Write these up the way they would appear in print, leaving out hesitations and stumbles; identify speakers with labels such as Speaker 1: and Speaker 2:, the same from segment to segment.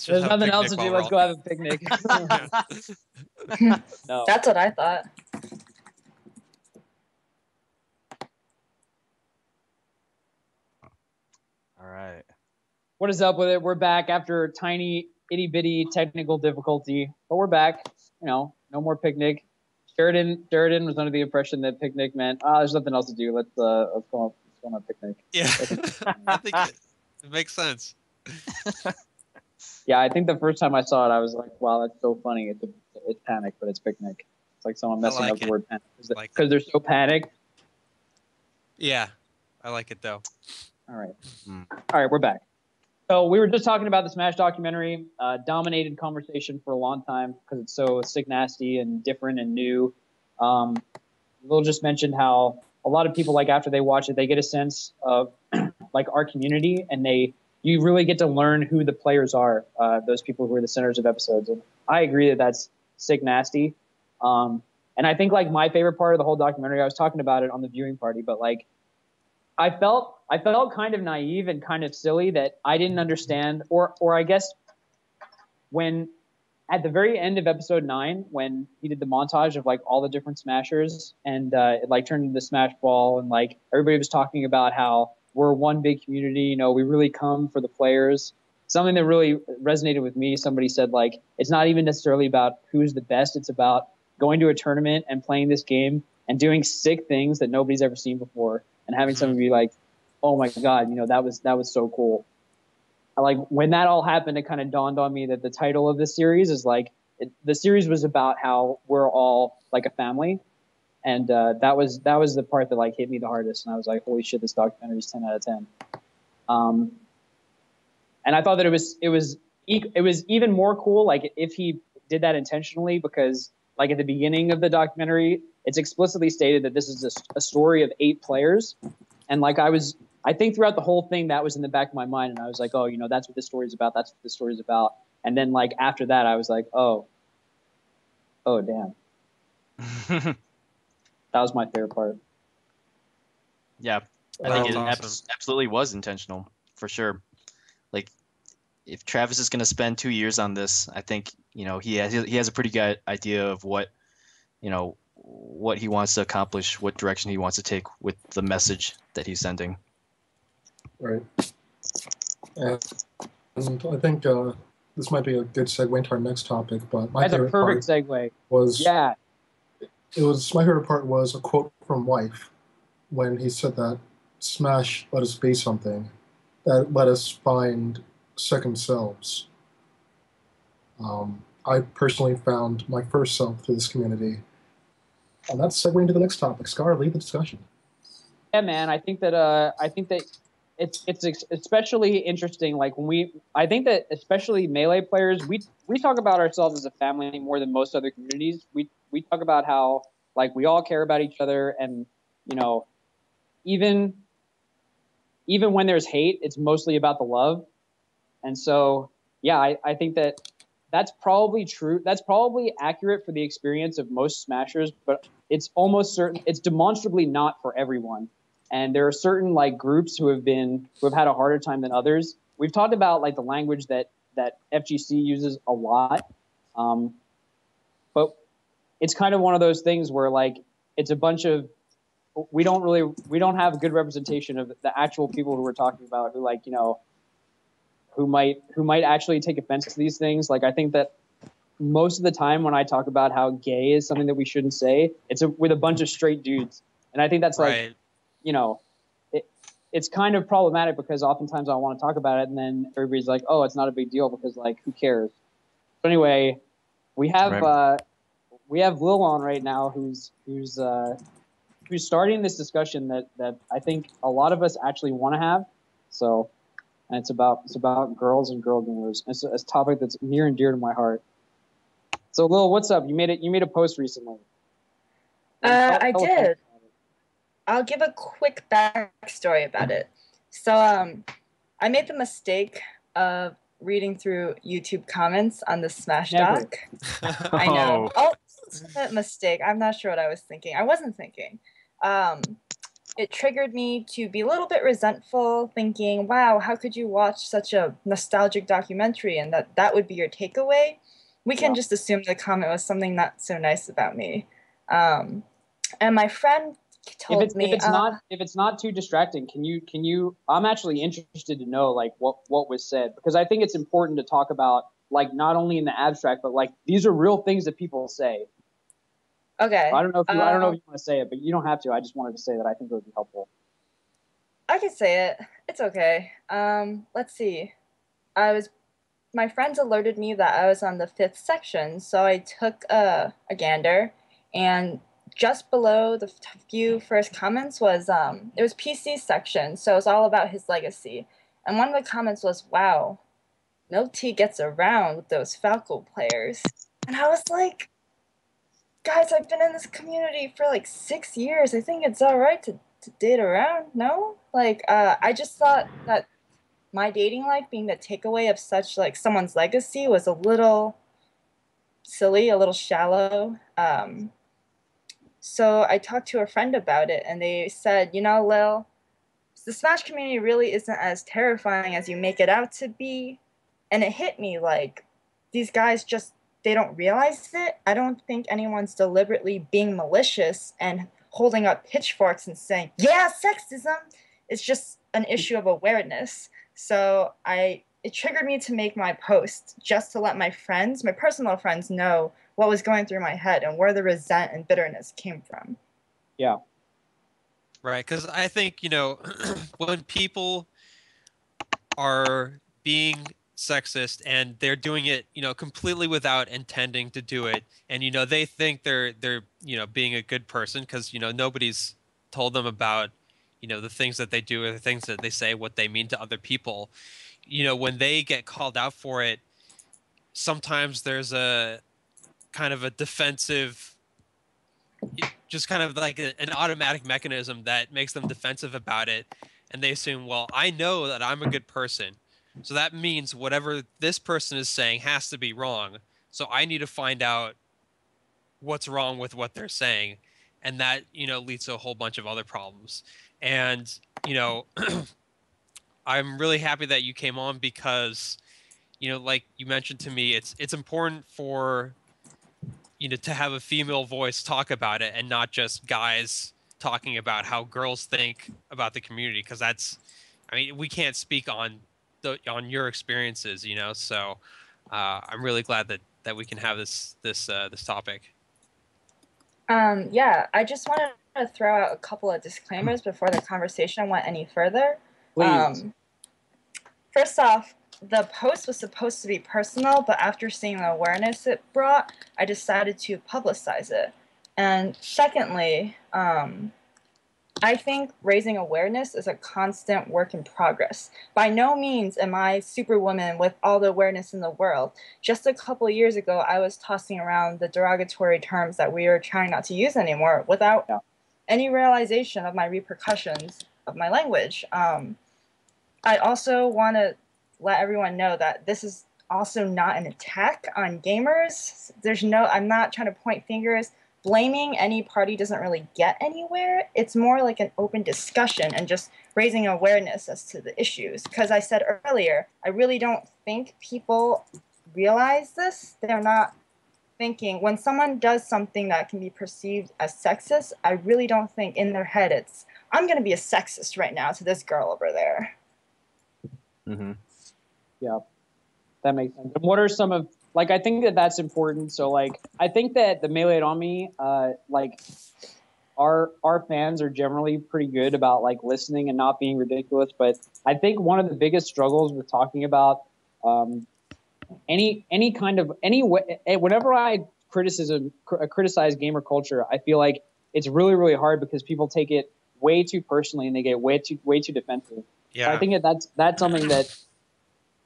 Speaker 1: There's nothing else to do. Let's go have a picnic. No.
Speaker 2: That's what I thought.
Speaker 3: All right.
Speaker 1: What is up with it? We're back after a tiny, itty bitty technical difficulty, but we're back. You know, no more picnic. Sheridan was under the impression that picnic meant, there's nothing else to do. Let's go on a picnic.
Speaker 4: Yeah, I think it makes sense.
Speaker 1: Yeah, I think the first time I saw it, I was like, wow, that's so funny. It's panic, but it's picnic. It's like someone messing up the word panic because they're so panicked.
Speaker 4: Yeah, I like it though.
Speaker 1: All right. All right, we're back. So we were just talking about the Smash documentary, dominated conversation for a long time because it's so sick, nasty, and different and new. Will just mentioned how a lot of people, like after they watch it, they get a sense of like our community, and you really get to learn who the players are, those people who are the centers of episodes. And I agree that that's sick, nasty. And I think like my favorite part of the whole documentary, I was talking about it on the viewing party, but like I felt kind of naive and kind of silly that I didn't understand, or I guess when at the very end of episode 9, when he did the montage of like all the different Smashers and it like turned into Smash Ball and like everybody was talking about how we're one big community, you know, we really come for the players. Something that really resonated with me, somebody said like, it's not even necessarily about who's the best. It's about going to a tournament and playing this game and doing sick things that nobody's ever seen before. And having someone be like, oh my God, you know, that was so cool. Like when that all happened, it kind of dawned on me that the title of this series is like, the series was about how we're all like a family. And that was the part that like hit me the hardest. And I was like, holy shit, this documentary is 10 out of 10. And I thought that it was even more cool, like if he did that intentionally, because like at the beginning of the documentary, it's explicitly stated that this is a story of 8 players. And like I think throughout the whole thing, that was in the back of my mind. And I was like, oh, you know, that's what this story is about. That's what this story is about. And then like after that, I was like, oh damn. That was my favorite part.
Speaker 3: Yeah, I think it absolutely was intentional, for sure. Like, if Travis is going to spend 2 years on this, I think, you know, he has a pretty good idea of what he wants to accomplish, what direction he wants to take with the message that he's sending.
Speaker 5: Right. And I think this might be a good segue into our next topic, but my favorite part
Speaker 1: segue.
Speaker 5: Was my favorite part was a quote from Wife when he said that Smash let us be something that let us find second selves. I personally found my first self through this community. And that's segueing into the next topic. Scar, lead the discussion.
Speaker 1: Yeah, man. I think that it's especially interesting. Like I think that especially Melee players, we talk about ourselves as a family more than most other communities. We talk about how like we all care about each other, and you know, even when there's hate, it's mostly about the love. And so, yeah, I think that that's probably true. That's probably accurate for the experience of most Smashers, but it's almost certain it's demonstrably not for everyone. And there are certain like groups who have had a harder time than others. We've talked about like the language that FGC uses a lot, but it's kind of one of those things where like it's a bunch of we don't have a good representation of the actual people who we're talking about, who like, you know, who might actually take offense to these things. Like I think that most of the time when I talk about how gay is something that we shouldn't say, it's with a bunch of straight dudes, and I think that's like, you know, it's kind of problematic because oftentimes I want to talk about it, and then everybody's like, oh, it's not a big deal because like who cares? But anyway, we have Lil on right now who's starting this discussion that I think a lot of us actually want to have. So, and it's about girls and girl gamers. It's a topic that's near and dear to my heart. So Lil, what's up? You made a post recently.
Speaker 2: I did. I'll give a quick backstory about it. So I made the mistake of reading through YouTube comments on the Smash doc. I know. Oh, mistake. I'm not sure what I was thinking. I wasn't thinking. it triggered me to be a little bit resentful, thinking, wow, how could you watch such a nostalgic documentary and that would be your takeaway? We can just assume the comment was something not so nice about me. And my friend told me,
Speaker 1: if it's not too distracting, can you I'm actually interested to know like what was said, because I think it's important to talk about like not only in the abstract, but like these are real things that people say.
Speaker 2: Okay.
Speaker 1: I don't know if you want to say it, but you don't have to. I just wanted to say that I think it would be helpful.
Speaker 2: I can say it. It's okay. Let's see. My friends alerted me that I was on the 5th section, so I took a gander, and just below the few first comments was it was PC section, so it was all about his legacy. And one of the comments was, "Wow, no T gets around with those Falco players." And I was like, guys, I've been in this community for like 6 years. I think it's all right to date around, no? Like, I just thought that my dating life being the takeaway of such like someone's legacy was a little silly, a little shallow. So I talked to a friend about it, and they said, you know, Lil, the Smash community really isn't as terrifying as you make it out to be. And it hit me like, these guys just, they don't realize it. I don't think anyone's deliberately being malicious and holding up pitchforks and saying, yeah, sexism. It's just an issue of awareness. So it triggered me to make my post just to let my friends, my personal friends, know what was going through my head and where the resent and bitterness came from.
Speaker 1: Yeah.
Speaker 4: Right, because I think, you know, when people are being sexist and they're doing it, you know, completely without intending to do it, and you know they think they're you know being a good person because you know nobody's told them about you know the things that they do or the things that they say, what they mean to other people. You know, when they get called out for it, sometimes there's a kind of a defensive, just kind of like an automatic mechanism that makes them defensive about it, and they assume, well, I know that I'm a good person, so that means whatever this person is saying has to be wrong, so I need to find out what's wrong with what they're saying, and that you know leads to a whole bunch of other problems. And you know I'm really happy that you came on because you know like you mentioned to me, it's important for you know to have a female voice talk about it and not just guys talking about how girls think about the community, because that's, I mean, we can't speak on your experiences, you know. So I'm really glad that we can have this topic.
Speaker 2: Yeah, I just wanted to throw out a couple of disclaimers before the conversation went any further.
Speaker 1: Please.
Speaker 2: First off, the post was supposed to be personal, but after seeing the awareness it brought, I decided to publicize it. And secondly, I think raising awareness is a constant work in progress. By no means am I superwoman with all the awareness in the world. Just a couple of years ago, I was tossing around the derogatory terms that we are trying not to use anymore without any realization of my repercussions of my language. I also want to let everyone know that this is also not an attack on gamers. I'm not trying to point fingers. Blaming any party doesn't really get anywhere. It's more like an open discussion and just raising awareness as to the issues. Because I said earlier, I really don't think people realize this. They're not thinking, when someone does something that can be perceived as sexist, I really don't think in their head it's, I'm going to be a sexist right now to this girl over there.
Speaker 3: Mm-hmm.
Speaker 1: Yeah, that makes sense. And what are some of, like, I think that's important. So, like, I think that the Melee on Me, like, our fans are generally pretty good about, like, listening and not being ridiculous. But I think one of the biggest struggles with talking about any kind of, whenever I criticize gamer culture, I feel like it's really, really hard because people take it way too personally and they get way too defensive.
Speaker 4: Yeah.
Speaker 1: So I think that's something that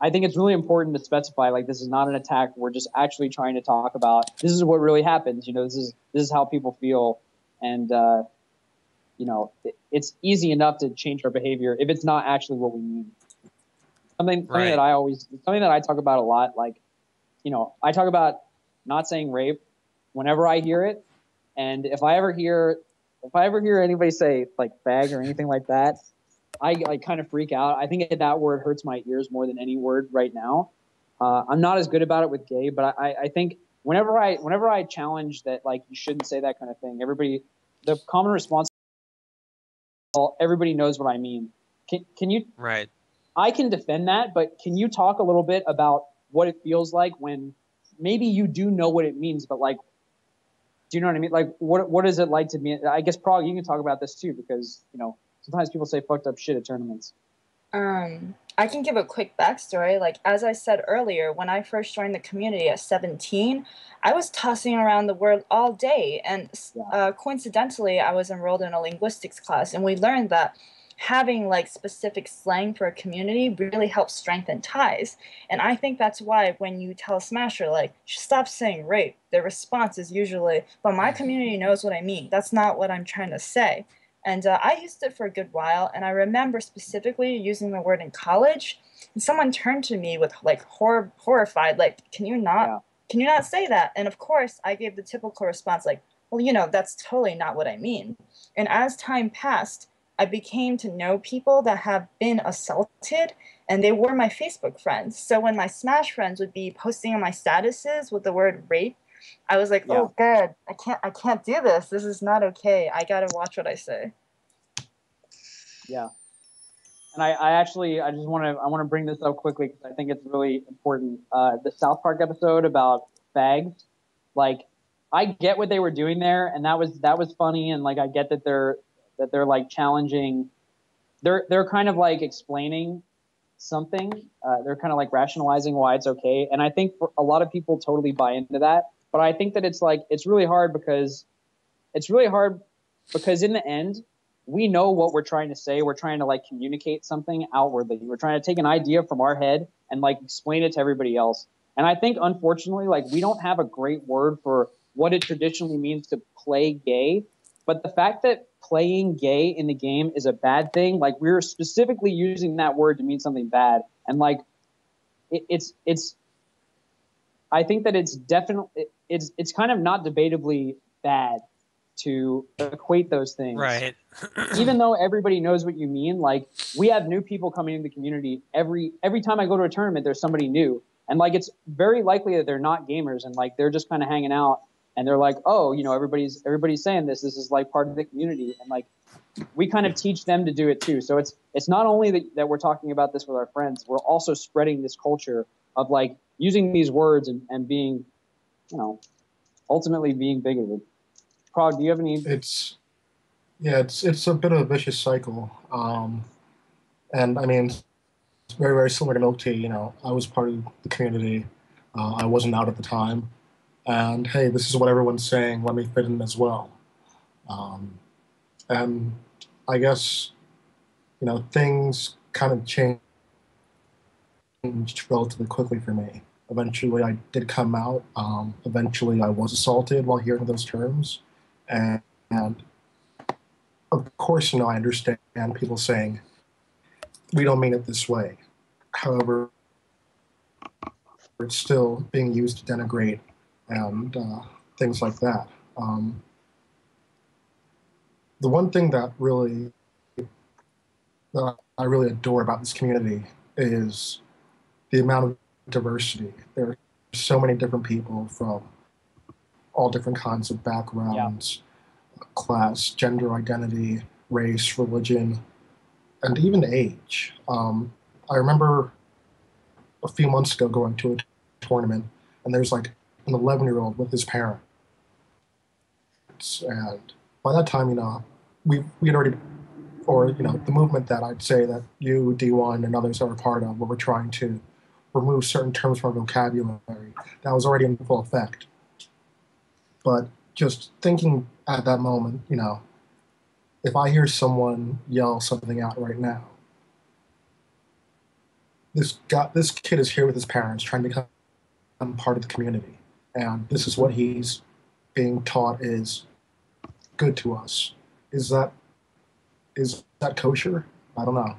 Speaker 1: I think it's really important to specify. Like, this is not an attack. We're just actually trying to talk about, this is what really happens. You know, this is how people feel. And, you know, it's easy enough to change our behavior if it's not actually what we mean. Something that I talk about a lot. Like, you know, I talk about not saying rape whenever I hear it. And if I ever hear if I ever hear anybody say like fag or anything like that, I kind of freak out. I think that word hurts my ears more than any word right now. I'm not as good about it with gay, but I think whenever I challenge that, like, you shouldn't say that kind of thing, the common response, well, everybody knows what I mean. Can you?
Speaker 4: Right.
Speaker 1: I can defend that, but can you talk a little bit about what it feels like when maybe you do know what it means, but like, do you know what I mean? Like, what is it like to be? I guess Prague, you can talk about this too, because sometimes people say fucked up shit at tournaments.
Speaker 2: I can give a quick backstory. Like, as I said earlier, when I first joined the community at 17, I was tossing around the word all day. And coincidentally, I was enrolled in a linguistics class, and we learned that having like specific slang for a community really helps strengthen ties. And I think that's why when you tell a smasher, like, stop saying rape, their response is usually, but my community knows what I mean. That's not what I'm trying to say. And I used it for a good while, and I remember specifically using the word in college, and someone turned to me with like horrified, like, can you not say that? And of course, I gave the typical response like, well, that's totally not what I mean. And as time passed, I became to know people that have been assaulted, and they were my Facebook friends. So when my Smash friends would be posting on my statuses with the word rape, I was like, oh God, I can't do this. This is not okay. I gotta watch what I say.
Speaker 1: Yeah. And I just want to bring this up quickly because I think it's really important. The South Park episode about fags, like, I get what they were doing there, and that was funny, and like I get that they're like challenging, they're kind of like explaining something. They're kind of like rationalizing why it's okay, and I think for a lot of people totally buy into that. But I think that it's really hard because in the end, we know what we're trying to say. We're trying to like communicate something outwardly. We're trying to take an idea from our head and like explain it to everybody else. And I think, unfortunately, like, we don't have a great word for what it traditionally means to play gay. But the fact that playing gay in the game is a bad thing, like, we're specifically using that word to mean something bad. And like, it's I think that it's definitely it's kind of not debatably bad to equate those things.
Speaker 4: Right.
Speaker 1: Even though everybody knows what you mean, like, we have new people coming into the community every time I go to a tournament, there's somebody new. And like, it's very likely that they're not gamers and like they're just kind of hanging out and they're like, oh, everybody's saying this is like part of the community, and like, we kind of teach them to do it too. So it's not only that we're talking about this with our friends, we're also spreading this culture of like using these words and being, ultimately being bigoted. Prague, do you have any?
Speaker 5: It's a bit of a vicious cycle. And I mean, it's very, very similar to Milk Tea. I was part of the community. I wasn't out at the time. And hey, this is what everyone's saying. Let me fit in as well. And I guess, things kind of changed relatively quickly for me. Eventually, I did come out. Eventually, I was assaulted while hearing those terms. And of course, I understand people saying, we don't mean it this way. However, it's still being used to denigrate and things like that. The one thing that I really adore about this community is the amount of diversity. There are so many different people from all different kinds of backgrounds, class, gender identity, race, religion, and even age. I remember a few months ago going to a tournament, and there's like an 11-year-old with his parents. And by that time, we had already, or the movement that I'd say that you, D1, and others are a part of, where we're trying to remove certain terms from our vocabulary, that was already in full effect. But just thinking at that moment, if I hear someone yell something out right now, this kid is here with his parents trying to become part of the community, and this is what he's being taught is good to us. Is that kosher? I don't know.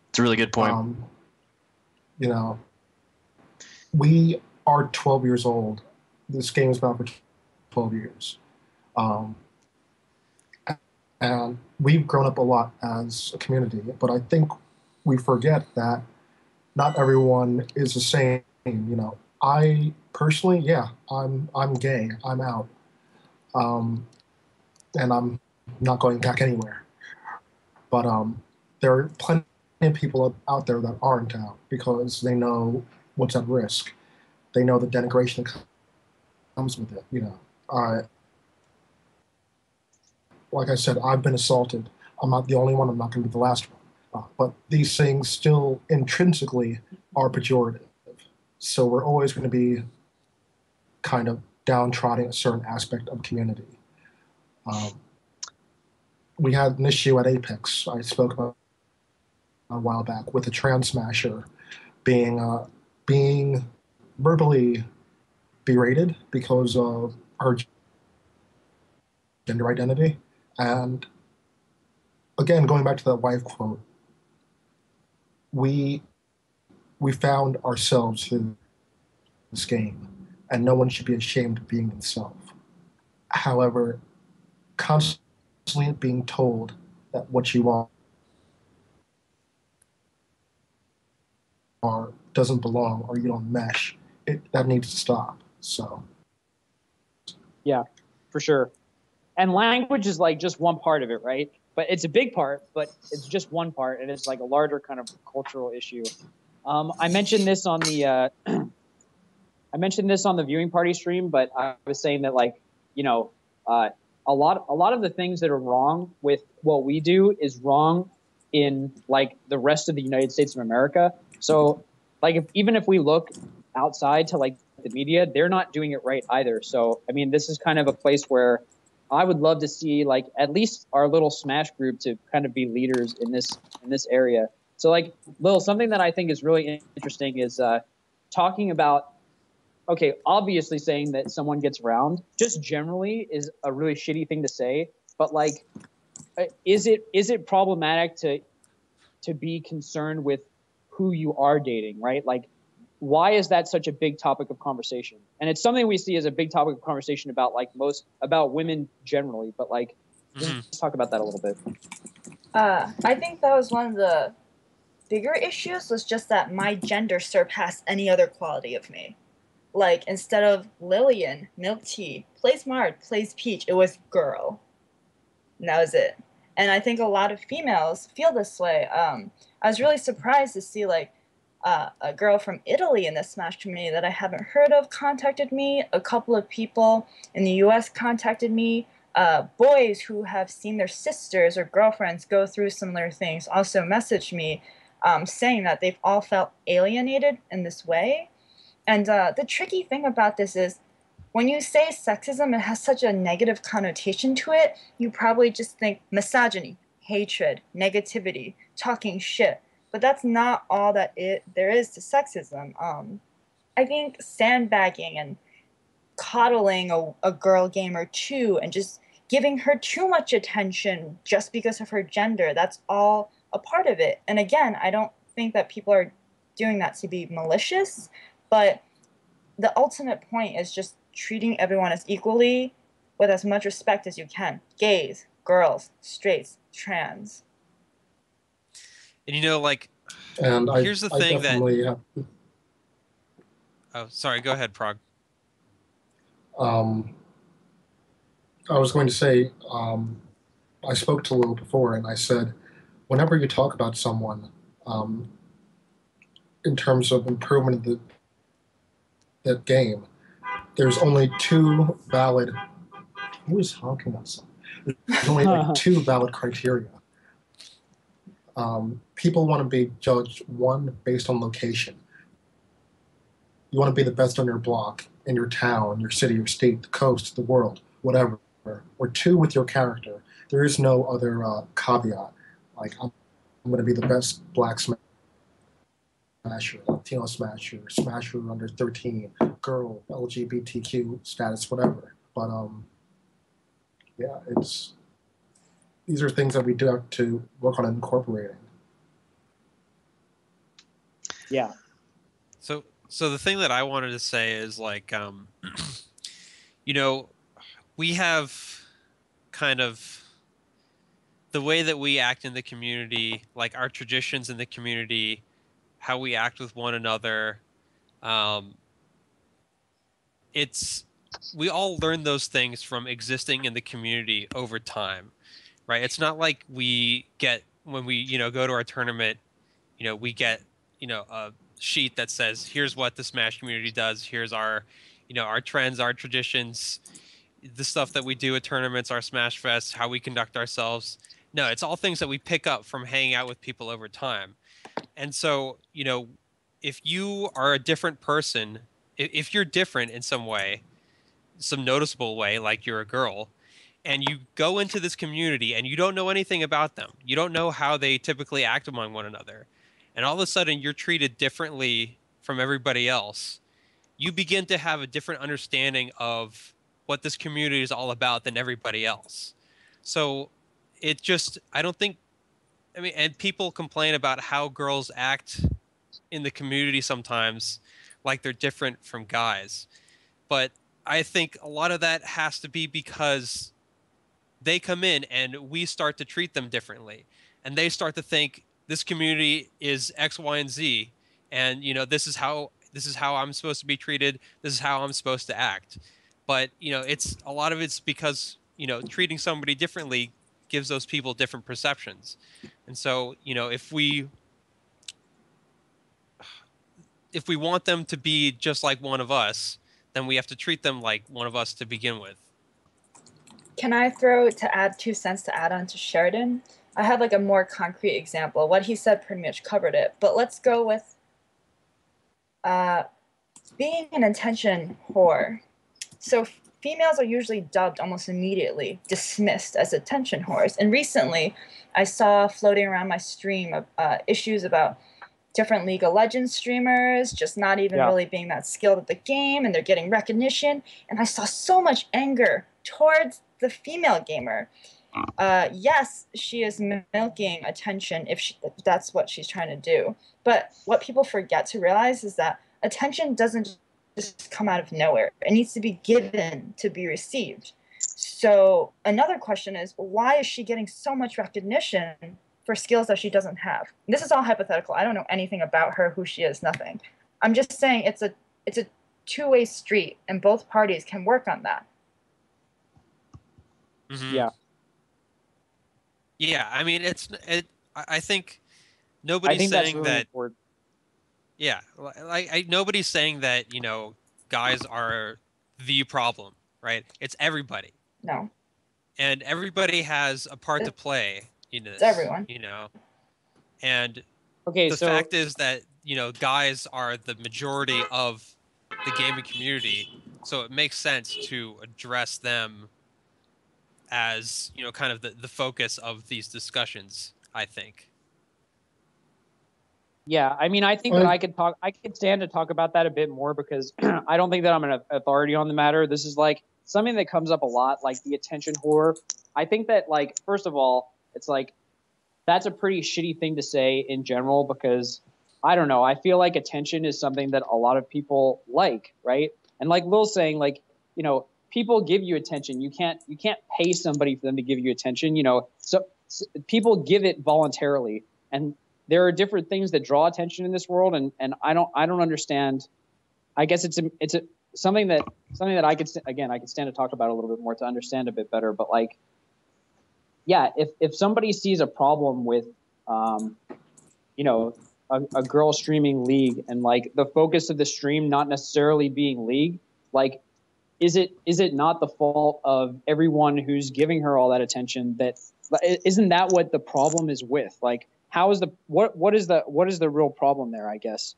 Speaker 3: It's a really good point.
Speaker 5: We are 12 years old. This game has been out for 12 years. And we've grown up a lot as a community, but I think we forget that not everyone is the same. You know, I personally, yeah, I'm gay. I'm out, and I'm not going back anywhere. But there are plenty of people out there that aren't out because they know what's at risk. They know the denigration that comes with it. You know, like I said, I've been assaulted. I'm not the only one. I'm not going to be the last one. But these things still intrinsically are pejorative. So we're always going to be kind of downtrodden a certain aspect of community. We had an issue at Apex I spoke about a while back with a trans smasher being verbally berated because of her gender identity. And again, going back to that wife quote, we found ourselves through this game, and no one should be ashamed of being themselves. However, constantly being told that what you are doesn't belong or you don't mesh, that needs to stop. So,
Speaker 1: yeah, for sure. And language is like just one part of it, right? But it's a big part, but it's just one part, and it's like a larger kind of cultural issue. I mentioned this on the viewing party stream, but I was saying that, like, you know, a lot of the things that are wrong with what we do is wrong in like the rest of the United States of America. So like even if we look outside to like the media, they're not doing it right either. So I mean, this is kind of a place where I would love to see like at least our little Smash group to kind of be leaders in this area. So like Lil, something that I think is really interesting is talking about, okay, obviously saying that someone gets around just generally is a really shitty thing to say, but like, is it problematic to be concerned with who you are dating, right? Like, why is that such a big topic of conversation? And it's something we see as a big topic of conversation about like about women generally, but like, let's talk about that a little bit.
Speaker 2: I think that was one of the bigger issues, was just that my gender surpassed any other quality of me. Like, instead of Lillian, milk tea, plays Mard, plays Peach, it was girl. And that was it. And I think a lot of females feel this way. I was really surprised to see, like, a girl from Italy in the Smash community that I haven't heard of contacted me. A couple of people in the US contacted me. Boys who have seen their sisters or girlfriends go through similar things also messaged me, saying that they've all felt alienated in this way. And the tricky thing about this is, when you say sexism, it has such a negative connotation to it. You probably just think misogyny, hatred, negativity, talking shit. But that's not all that there is to sexism. I think sandbagging and coddling a girl gamer too, and just giving her too much attention just because of her gender, that's all a part of it. And again, I don't think that people are doing that to be malicious, but the ultimate point is just treating everyone as equally with as much respect as you can. Gays, girls, straights, trans.
Speaker 4: And you know, like,
Speaker 5: and
Speaker 4: here's the thing
Speaker 5: that.
Speaker 4: Oh, sorry. Go ahead, Prague.
Speaker 5: I was going to say, I spoke to Lil before, and I said, whenever you talk about someone, in terms of improvement of that game, there's only two valid. Who is honking outside? There's only like two valid criteria. People want to be judged, one, based on location. You want to be the best on your block, in your town, your city, your state, the coast, the world, whatever. Or two, with your character. There is no other caveat. Like, I'm going to be the best black smasher, Latino smasher, smasher under 13, girl, LGBTQ status, whatever. But yeah, these are things that we do have to work on incorporating.
Speaker 1: Yeah.
Speaker 4: So the thing that I wanted to say is, like, you know, we have kind of the way that we act in the community, like our traditions in the community, how we act with one another, we all learn those things from existing in the community over time, right? It's not like we get, when we, go to our tournament, we get, a sheet that says, here's what the Smash community does. Here's our, our trends, our traditions, the stuff that we do at tournaments, our Smash Fest, how we conduct ourselves. No, it's all things that we pick up from hanging out with people over time. And so, if you are a different person, if you're different in some way, some noticeable way, like you're a girl, and you go into this community and you don't know anything about them, you don't know how they typically act among one another, and all of a sudden you're treated differently from everybody else, you begin to have a different understanding of what this community is all about than everybody else. So it just, I don't think, I mean, and people complain about how girls act in the community sometimes like they're different from guys. But I think a lot of that has to be because they come in and we start to treat them differently. And they start to think this community is X, Y, and Z. And, this is how I'm supposed to be treated. This is how I'm supposed to act. But, it's a lot of it's because, treating somebody differently gives those people different perceptions. And so, if we want them to be just like one of us, then we have to treat them like one of us to begin with.
Speaker 2: Can I add 2 cents to add on to Sheridan? I had like a more concrete example. What he said pretty much covered it. But let's go with being an attention whore. So females are usually dubbed almost immediately, dismissed as attention whores. And recently, I saw floating around my stream of issues about different League of Legends streamers just not even really being that skilled at the game, and they're getting recognition. And I saw so much anger towards the female gamer. Yes, she is milking attention if that's what she's trying to do. But what people forget to realize is that attention doesn't just come out of nowhere. It needs to be given to be received. So another question is, why is she getting so much recognition for skills that she doesn't have? This is all hypothetical. I don't know anything about her, who she is, nothing. I'm just saying it's a two-way street, and both parties can work on that.
Speaker 4: Mm-hmm. Yeah, I mean, I think nobody's saying
Speaker 1: really
Speaker 4: that.
Speaker 1: Important.
Speaker 4: Yeah, nobody's saying that guys are the problem, right? It's everybody.
Speaker 2: No.
Speaker 4: And everybody has a part to play in this.
Speaker 2: It's everyone.
Speaker 4: And
Speaker 1: the
Speaker 4: fact is that guys are the majority of the gaming community, so it makes sense to address them as kind of the focus of these discussions, I think.
Speaker 1: Yeah, I mean, I think that I could stand to talk about that a bit more, because I don't think that I'm an authority on the matter. This is like something that comes up a lot, like the attention whore. I think that, like, first of all, it's like that's a pretty shitty thing to say in general, because I don't know, I feel like attention is something that a lot of people like, right? And like Lil's saying, like, people give you attention. You can't pay somebody for them to give you attention, so people give it voluntarily. And there are different things that draw attention in this world, and I don't understand. I guess it's something that I could stand to talk about a little bit more to understand a bit better. But like, yeah, if somebody sees a problem with a girl streaming League, and like the focus of the stream not necessarily being League, like, is it not the fault of everyone who's giving her all that attention? Isn't that what the problem is with? Like, how is what is the real problem there, I guess?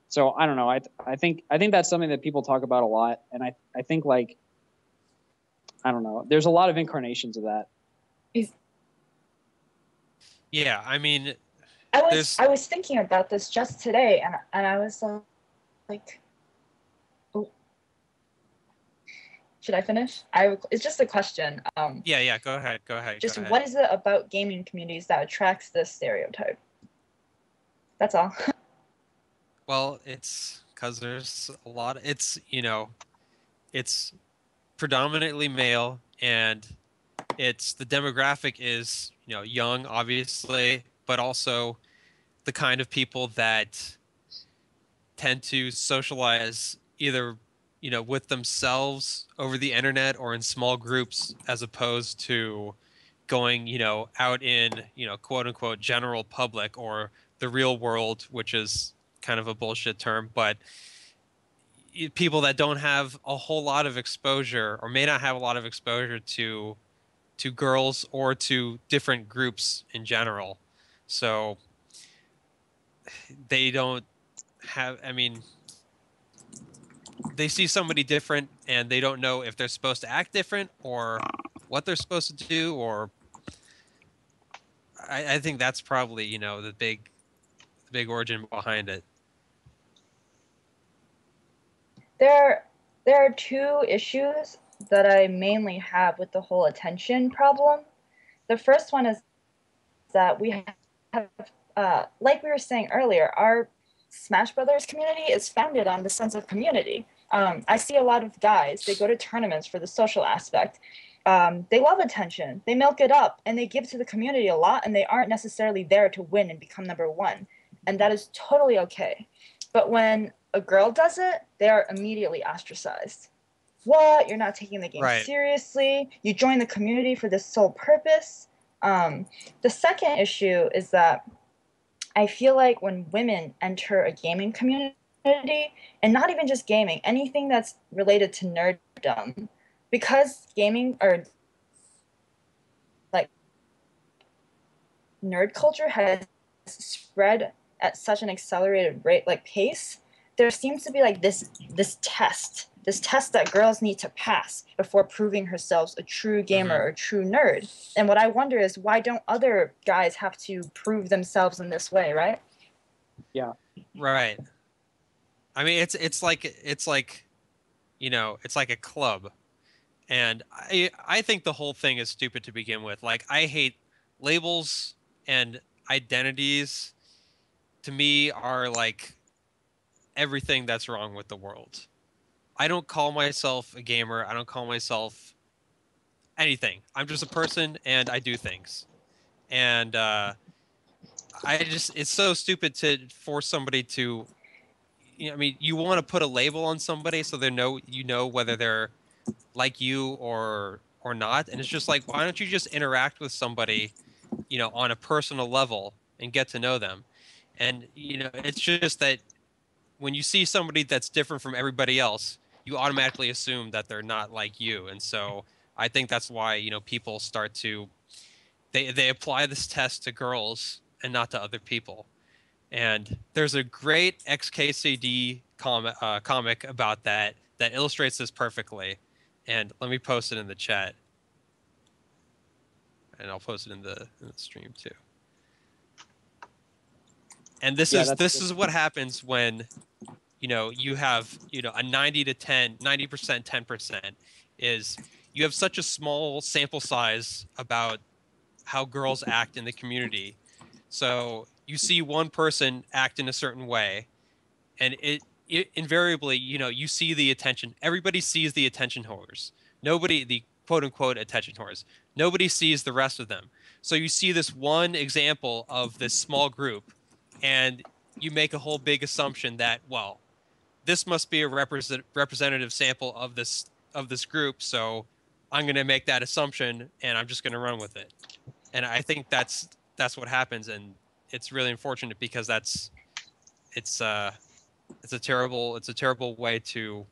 Speaker 1: So I don't know. I think that's something that people talk about a lot, and I think, like, I don't know. There's a lot of incarnations of that.
Speaker 4: Yeah, I mean,
Speaker 2: I was thinking about this just today, and I was like, oh. Should I finish? It's just a question.
Speaker 4: Yeah. Go ahead.
Speaker 2: Just what is it about gaming communities that attracts this stereotype? That's all.
Speaker 4: Well, it's because there's a lot. It's predominantly male, and the demographic is young, obviously, but also the kind of people that tend to socialize either with themselves over the internet or in small groups, as opposed to going out in quote unquote general public or the real world, which is kind of a bullshit term, but people that don't have a whole lot of exposure or may not have a lot of exposure to girls or to different groups in general. So they don't have, I mean, they see somebody different and they don't know if they're supposed to act different or what they're supposed to do, or I think that's probably, the big origin behind it.
Speaker 2: There are two issues that I mainly have with the whole attention problem. The first one is that we have, like we were saying earlier, our Smash Brothers community is founded on the sense of community. I see a lot of guys, they go to tournaments for the social aspect. They love attention, they milk it up, and they give to the community a lot, and they aren't necessarily there to win and become number one. And that is totally okay. But when a girl does it, they are immediately ostracized. What? You're not taking the game seriously? You join the community for this sole purpose? The second issue is that I feel like when women enter a gaming community, and not even just gaming, anything that's related to nerddom, because gaming or like nerd culture has spread at such an accelerated rate, like pace, there seems to be like this test that girls need to pass before proving herself a true gamer or true nerd. And what I wonder is, why don't other guys have to prove themselves in this way, right?
Speaker 1: Yeah.
Speaker 4: Right. I mean, it's like it's like a club. And I think the whole thing is stupid to begin with. Like, I hate labels, and identities to me are like everything that's wrong with the world. I don't call myself a gamer. I don't call myself anything. I'm just a person, and I do things. And it's so stupid to force somebody to, I mean, you want to put a label on somebody so they know, whether they're like you or not. And it's just like, why don't you just interact with somebody, on a personal level and get to know them? And, it's just that when you see somebody that's different from everybody else, you automatically assume that they're not like you. And so I think that's why, people start to, they apply this test to girls and not to other people. And there's a great XKCD comic about that illustrates this perfectly. And let me post it in the chat. And I'll post it in the stream too. And this is what happens when, you have, a 90% 10%, is you have such a small sample size about how girls act in the community. So you see one person act in a certain way, and it invariably, you see the attention. Everybody sees the attention whores. Nobody, the quote unquote attention whores. Nobody sees the rest of them. So you see this one example of this small group, and you make a whole big assumption that, well, this must be a representative sample of this group, so I'm going to make that assumption, and I'm just going to run with it. And I think that's what happens, and it's really unfortunate because it's a terrible way to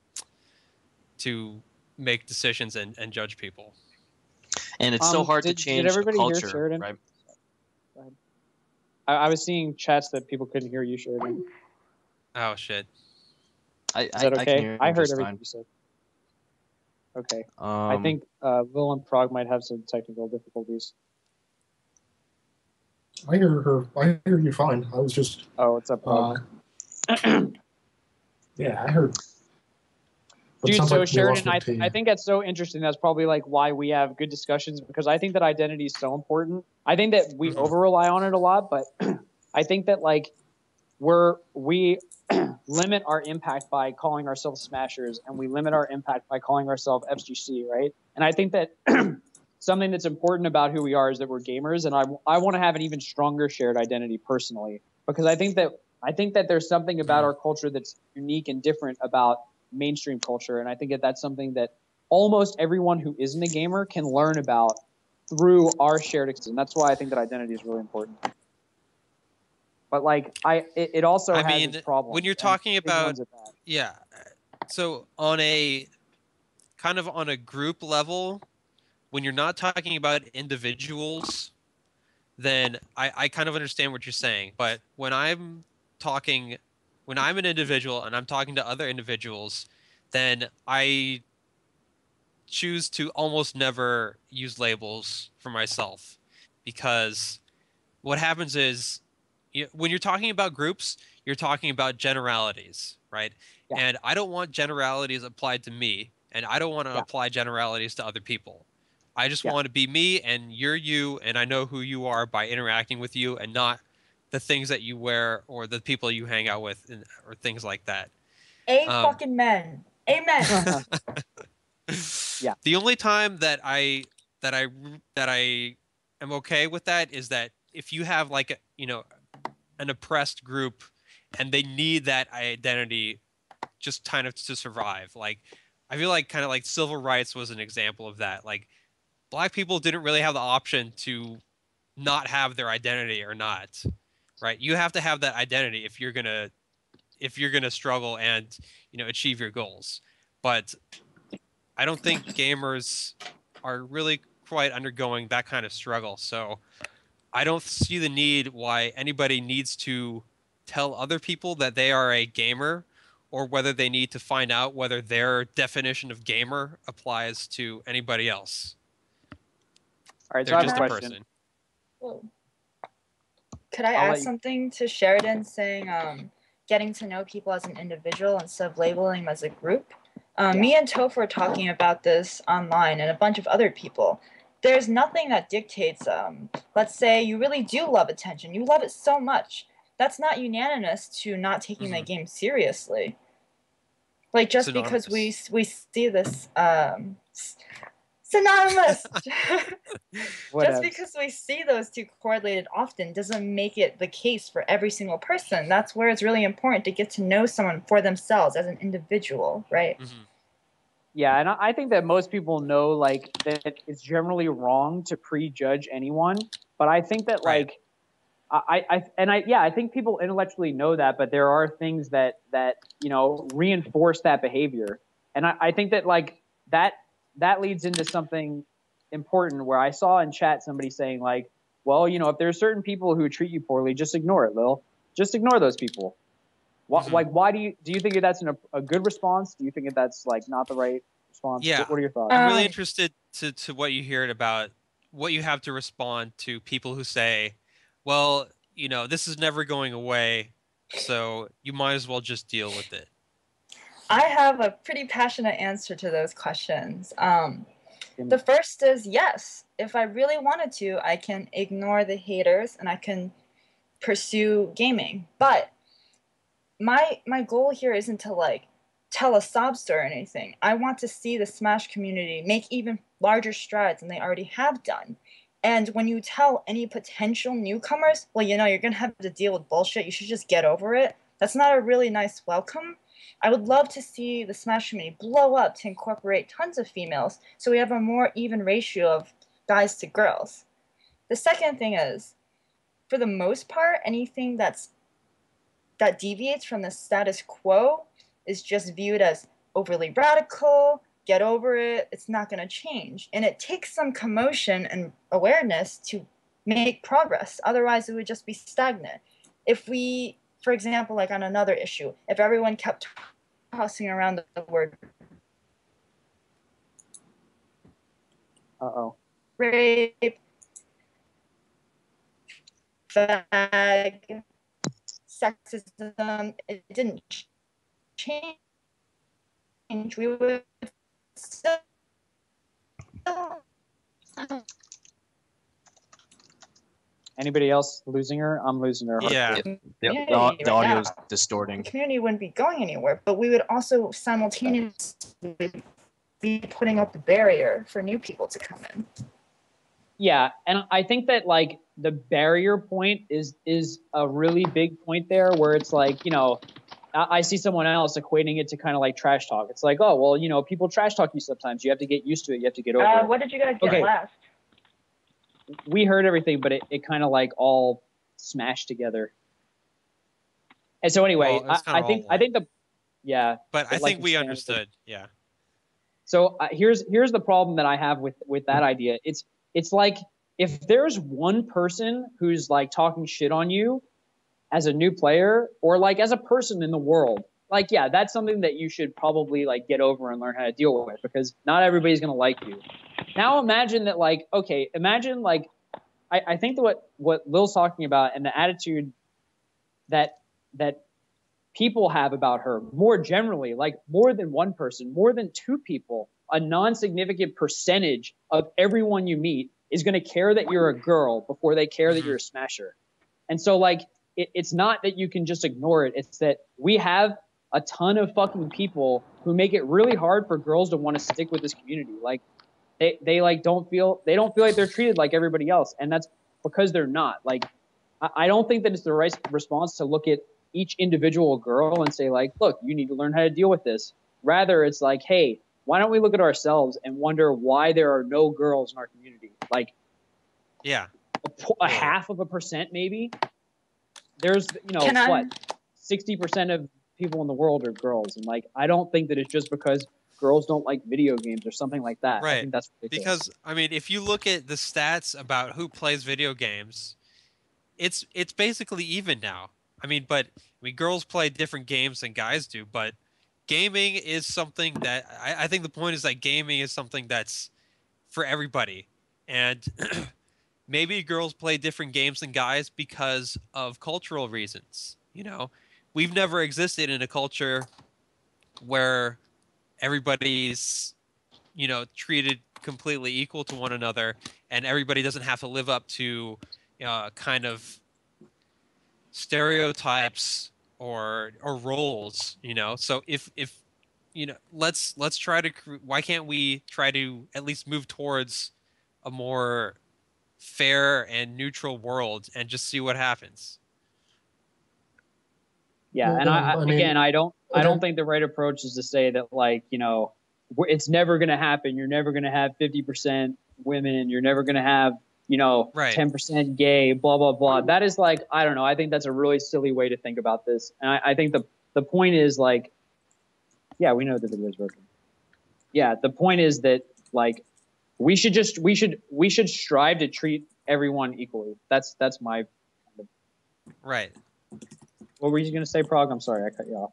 Speaker 4: make decisions and judge people.
Speaker 3: And it's so hard to change the culture,
Speaker 1: hear Sheridan?
Speaker 3: Right?
Speaker 1: I was seeing chats that people couldn't hear you, Sheridan.
Speaker 4: Oh shit!
Speaker 1: Is that okay? I heard everything you said. Okay. I think Will and Prague might have some technical difficulties.
Speaker 5: I hear her. I hear you fine. I was just.
Speaker 1: Oh, what's up, Prague?
Speaker 5: Yeah, I heard.
Speaker 1: Dude, so Sheridan, I think that's so interesting. That's probably like why we have good discussions, because I think that identity is so important. I think that we over rely on it a lot, but I think that like we limit our impact by calling ourselves smashers, and we limit our impact by calling ourselves FGC, right? And I think that something that's important about who we are is that we're gamers, and I want to have an even stronger shared identity personally, because I think that there's something about our culture that's unique and different about mainstream culture, and I think that that's something that almost everyone who isn't a gamer can learn about through our shared experience. And that's why I think that identity is really important. But like it also has its problems.
Speaker 4: When you're talking about so on a kind of on a group level, when you're not talking about individuals, then I kind of understand what you're saying. But when I'm an individual and I'm talking to other individuals, then I choose to almost never use labels for myself, because what happens is when you're talking about groups, you're talking about generalities, right? Yeah. And I don't want generalities applied to me, and I don't want to apply generalities to other people. I just want to be me, and you're you, and I know who you are by interacting with you, and not the things that you wear or the people you hang out with, or things like that.
Speaker 2: Fucking men. Amen.
Speaker 1: Yeah.
Speaker 4: The only time that I am okay with that is that if you have like an oppressed group and they need that identity just kind of to survive. Like I feel like kind of like civil rights was an example of that. Like Black people didn't really have the option to not have their identity or not, right? You have to have that identity if you're gonna struggle and achieve your goals. But I don't think gamers are really quite undergoing that kind of struggle. So I don't see the need why anybody needs to tell other people that they are a gamer, or whether they need to find out whether their definition of gamer applies to anybody else.
Speaker 1: All right,
Speaker 4: they're just a person.
Speaker 2: Could I add something to Sheridan saying getting to know people as an individual instead of labeling them as a group? Me and Toph were talking about this online, and a bunch of other people. There's nothing that dictates, let's say you really do love attention. You love it so much. That's not unanimous to not taking the game seriously. Like, just because we see this, synonymous. Just because we see those two correlated often doesn't make it the case for every single person. That's where it's really important to get to know someone for themselves as an individual, right?
Speaker 1: Mm-hmm. Yeah, and I think that most people know like that it's generally wrong to prejudge anyone, but I think that like I think people intellectually know that, but there are things that reinforce that behavior, and I think that like that leads into something important where I saw in chat somebody saying like, well, if there's certain people who treat you poorly, just ignore it, Lil. Just ignore those people. Like, why do you think that that's a good response? Do you think that that's like not the right response?
Speaker 4: Yeah.
Speaker 1: What are your thoughts?
Speaker 4: I'm really interested to what you heard about what you have to respond to people who say, well, this is never going away, so you might as well just deal with it.
Speaker 2: I have a pretty passionate answer to those questions. The first is yes. If I really wanted to, I can ignore the haters and I can pursue gaming. But my goal here isn't to like tell a sob story or anything. I want to see the Smash community make even larger strides than they already have done. And when you tell any potential newcomers, well, you're going to have to deal with bullshit, you should just get over it, that's not a really nice welcome. I would love to see the Smash community blow up to incorporate tons of females so we have a more even ratio of guys to girls. The second thing is, for the most part, anything that deviates from the status quo is just viewed as overly radical, get over it, it's not going to change. And it takes some commotion and awareness to make progress. Otherwise, it would just be stagnant. If we, for example, like on another issue, if everyone kept tossing around the word rape, fag, sexism, it didn't change. We would still.
Speaker 1: Anybody else losing her? I'm losing her.
Speaker 4: Yeah.
Speaker 3: The audio's distorting.
Speaker 2: The community wouldn't be going anywhere, but we would also simultaneously be putting up the barrier for new people to come in.
Speaker 1: Yeah, and I think that like the barrier point is a really big point there, where it's like, you know, I see someone else equating it to kind of like trash talk. It's like, oh well, you know, people trash talk you sometimes. You have to get used to it. You have to get over it.
Speaker 2: What did you guys get last?
Speaker 1: We heard everything, but it kind of like all smashed together. And so anyway,
Speaker 4: well,
Speaker 1: I think the yeah.
Speaker 4: But I think we understood. Yeah.
Speaker 1: So here's the problem that I have with that idea. It's like if there's one person who's like talking shit on you as a new player or like as a person in the world, like, yeah, that's something that you should probably like get over and learn how to deal with, because not everybody's going to like you. Now imagine that, like, okay, imagine like, I think that what Lil's talking about and the attitude that people have about her more generally, like more than one person, more than two people, a non-significant percentage of everyone you meet is going to care that you're a girl before they care that you're a smasher. And so like, it's not that you can just ignore it. It's that we have a ton of fucking people who make it really hard for girls to want to stick with this community. Like they like don't feel like they're treated like everybody else. And that's because they're not. Like, I don't think that it's the right response to look at each individual girl and say like, look, you need to learn how to deal with this. Rather, it's like, hey, why don't we look at ourselves and wonder why there are no girls in our community? Like,
Speaker 4: yeah,
Speaker 1: a half of a percent maybe. There's, you know, what, 60% of people in the world are girls, and like, I don't think that it's just because girls don't like video games or something like that.
Speaker 4: Right.
Speaker 1: I think that's ridiculous.
Speaker 4: Because I mean, if you look at the stats about who plays video games, it's basically even now. I mean, girls play different games than guys do, but gaming is something that I think the point is that gaming is something that's for everybody. And maybe girls play different games than guys because of cultural reasons. You know, we've never existed in a culture where everybody's, you know, treated completely equal to one another, and everybody doesn't have to live up to kind of stereotypes or roles, you know. So if you know, let's try to, why can't we try to at least move towards a more fair and neutral world and just see what happens?
Speaker 1: Yeah, and I don't think the right approach is to say that, like, you know, it's never going to happen. You're never going to have 50% women. You're never going to have, you know, 10% gay, blah, blah, blah. That is like, I don't know. I think that's a really silly way to think about this. And I think the point is like, yeah, we know the video is broken. Yeah, the point is that like, we should strive to treat everyone equally. That's my
Speaker 4: right.
Speaker 1: What were you going to say, Prague? I'm sorry, I cut you off.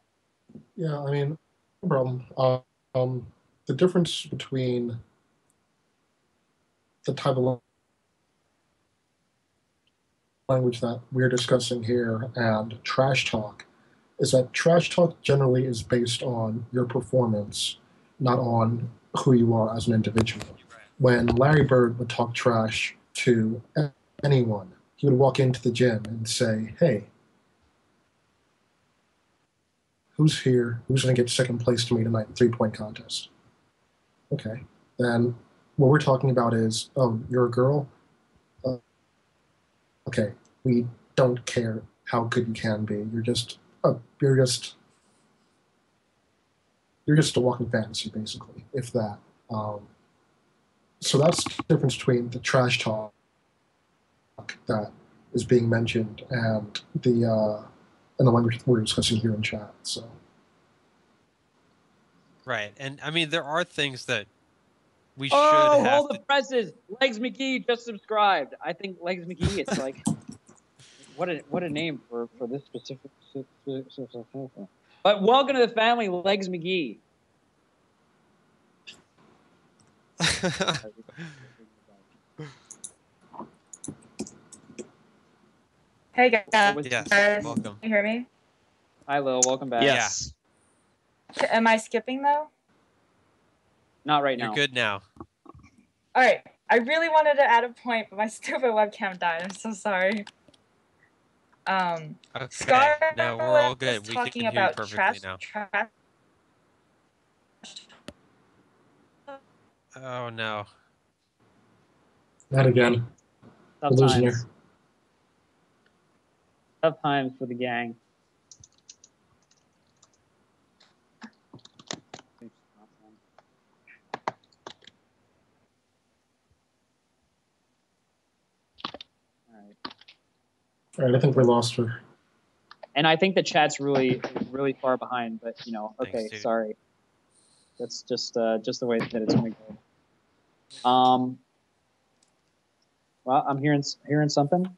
Speaker 5: Yeah, I mean, no problem. The difference between the type of language that we're discussing here and trash talk is that trash talk generally is based on your performance, not on who you are as an individual. When Larry Bird would talk trash to anyone, he would walk into the gym and say, hey, who's here? Who's going to get second place to me tonight in three-point contest? Okay. Then what we're talking about is, oh, you're a girl? Okay. We don't care how good you can be. You're just a walking fantasy, basically, if that. So that's the difference between the trash talk that is being mentioned and the language we're discussing here in chat. So.
Speaker 4: Right, and I mean, there are things that we should have.
Speaker 1: Oh, hold the presses! Legs McGee just subscribed. I think Legs McGee. It's like, what a name for this specific. But welcome to the family, Legs McGee.
Speaker 2: Hey guys.
Speaker 4: Yes, welcome.
Speaker 2: Can you hear me?
Speaker 1: Hi, Lil. Welcome back.
Speaker 3: Yes.
Speaker 2: Yeah. Am I skipping though?
Speaker 1: Not right now.
Speaker 4: You're good now.
Speaker 2: All right. I really wanted to add a point, but my stupid webcam died. I'm so sorry.
Speaker 4: Okay.
Speaker 2: Scar,
Speaker 4: no, we're all good. We
Speaker 2: talking
Speaker 4: can hear you
Speaker 2: about
Speaker 4: perfectly now. Oh no.
Speaker 5: Not again.
Speaker 1: Tough
Speaker 5: We're losing
Speaker 1: times.
Speaker 5: here.
Speaker 1: Tough times for the gang.
Speaker 5: All right, I think we lost her.
Speaker 1: And I think the chat's really far behind, but you know, okay,
Speaker 4: Thanks,
Speaker 1: sorry. That's just the way that it's going to go. Well, I'm hearing something.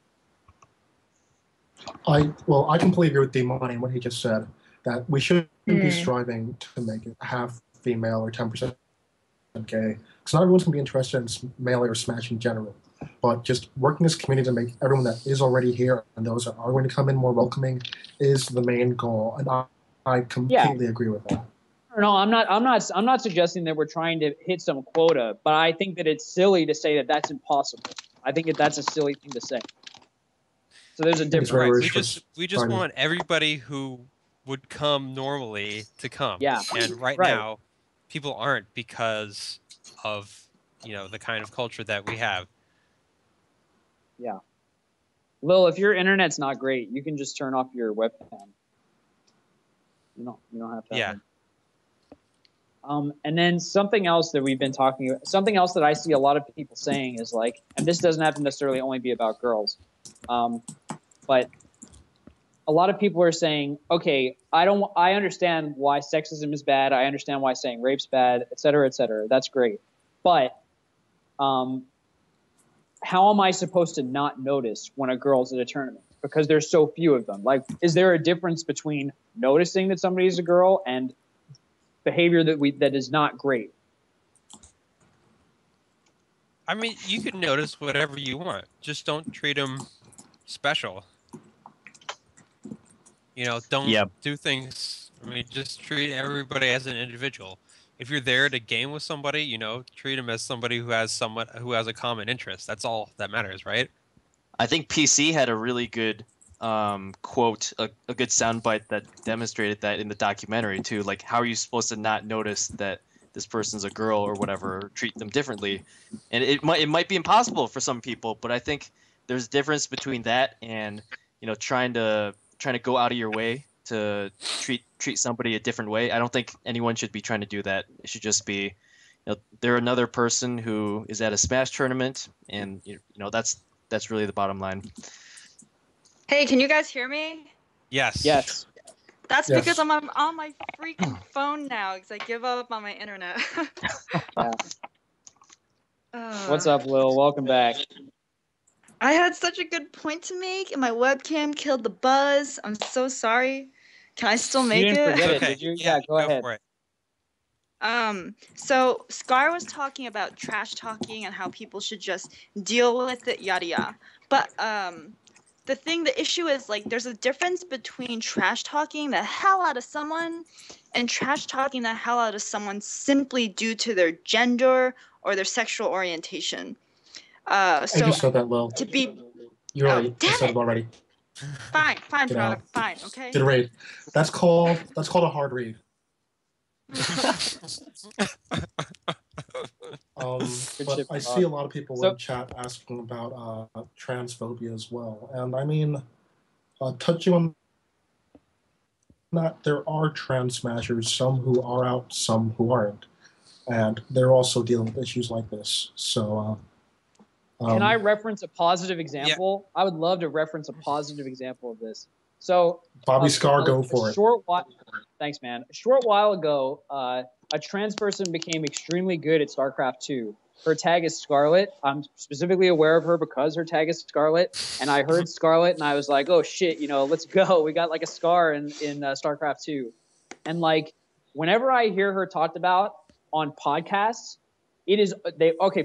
Speaker 5: I completely agree with D-Money and what he just said, that we shouldn't be striving to make it half female or 10% gay, because not everyone's going to be interested in melee or Smash in general. But just working as a community to make everyone that is already here and those that are going to come in more welcoming is the main goal, and I completely agree with that.
Speaker 1: No, I'm not suggesting that we're trying to hit some quota, but I think that it's silly to say that that's impossible. I think that that's a silly thing to say. So there's a difference.
Speaker 4: Right. We just want everybody who would come normally to come.
Speaker 1: Yeah.
Speaker 4: And right now, people aren't because of the kind of culture that we have.
Speaker 1: Yeah. Lil, if your internet's not great, you can just turn off your webcam. You don't have to.
Speaker 4: Yeah.
Speaker 1: And then something else that we've been talking about, something else that I see a lot of people saying is like, and this doesn't have to necessarily only be about girls, but a lot of people are saying, okay, I understand why sexism is bad. I understand why saying rape's bad, et cetera, et cetera. That's great. But how am I supposed to not notice when a girl's at a tournament? Because there's so few of them. Like, is there a difference between noticing that somebody's a girl and behavior that is not great?
Speaker 4: I mean, you can notice whatever you want. Just don't treat them special. Don't do things. I mean, just treat everybody as an individual. If you're there to game with somebody, treat them as somebody who has a common interest. That's all that matters, right?
Speaker 3: I think PC had a really good quote, a good soundbite that demonstrated that in the documentary too. Like, how are you supposed to not notice that this person's a girl or whatever, or treat them differently? And it might be impossible for some people, but I think there's a difference between that and trying to go out of your way to treat somebody a different way. I don't think anyone should be trying to do that. It should just be, they're another person who is at a Smash tournament, and that's really the bottom line.
Speaker 2: Hey, can you guys hear me?
Speaker 4: Yes.
Speaker 1: Yes.
Speaker 2: That's because I'm on my freaking phone now because I give up on my internet.
Speaker 1: What's up, Lil? Welcome back.
Speaker 2: I had such a good point to make, and my webcam killed the buzz. I'm so sorry. Can I still make
Speaker 1: you didn't
Speaker 2: it?
Speaker 1: Forget
Speaker 4: okay.
Speaker 1: It, did you? Yeah, go ahead.
Speaker 4: For it.
Speaker 2: So Scar was talking about trash talking and how people should just deal with it, yada yada. But the issue is, like, there's a difference between trash talking the hell out of someone and trash talking the hell out of someone simply due to their gender or their sexual orientation.
Speaker 5: I just said that, Lil.
Speaker 2: To be.
Speaker 5: You're right. I said it already.
Speaker 2: Fine, bro. Fine, okay.
Speaker 5: Get a raid. That's called a hard read. But I see a lot of people in chat asking about transphobia as well, and I mean, touching on that, there are trans smashers, some who are out, some who aren't, and they're also dealing with issues like this. So,
Speaker 1: can I reference a positive example? Yeah. I would love to reference a positive example of this. So,
Speaker 5: Bobby Scar, go for it.
Speaker 1: Thanks, man. A short while ago, a trans person became extremely good at StarCraft 2. Her tag is Scarlet. I'm specifically aware of her because her tag is Scarlet. And I heard Scarlet, and I was like, oh, shit, let's go. We got, like, a Scar in StarCraft 2. And, like, whenever I hear her talked about on podcasts,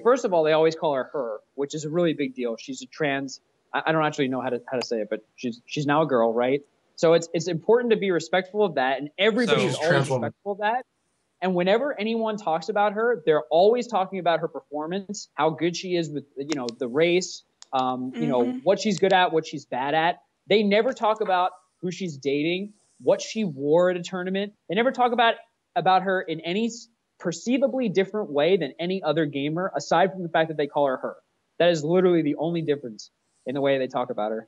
Speaker 1: first of all, they always call her, which is a really big deal. She's a trans. I don't actually know how to say it, but she's now a girl, right? So it's important to be respectful of that, and everybody is always respectful of that. And whenever anyone talks about her, they're always talking about her performance, how good she is with the race, what she's good at, what she's bad at. They never talk about who she's dating, what she wore at a tournament. They never talk about her in any perceivably different way than any other gamer, aside from the fact that they call her. That is literally the only difference in the way they talk about her.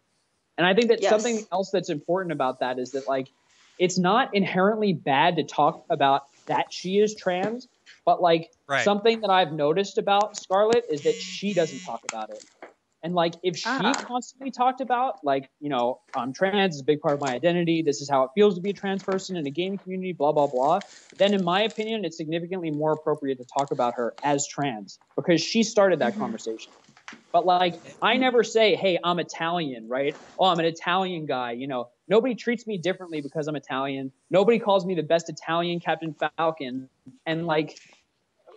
Speaker 1: And I think that something else that's important about that is that, like, it's not inherently bad to talk about that she is trans, but like something that I've noticed about Scarlett is that she doesn't talk about it. And like, if she constantly talked about, like, you know, I'm trans, it's a big part of my identity, this is how it feels to be a trans person in a gaming community, blah, blah, blah, then in my opinion, it's significantly more appropriate to talk about her as trans because she started that conversation. But like, I never say, hey, I'm Italian, right? Oh, I'm an Italian guy. You know, nobody treats me differently because I'm Italian. Nobody calls me the best Italian Captain Falcon. And like,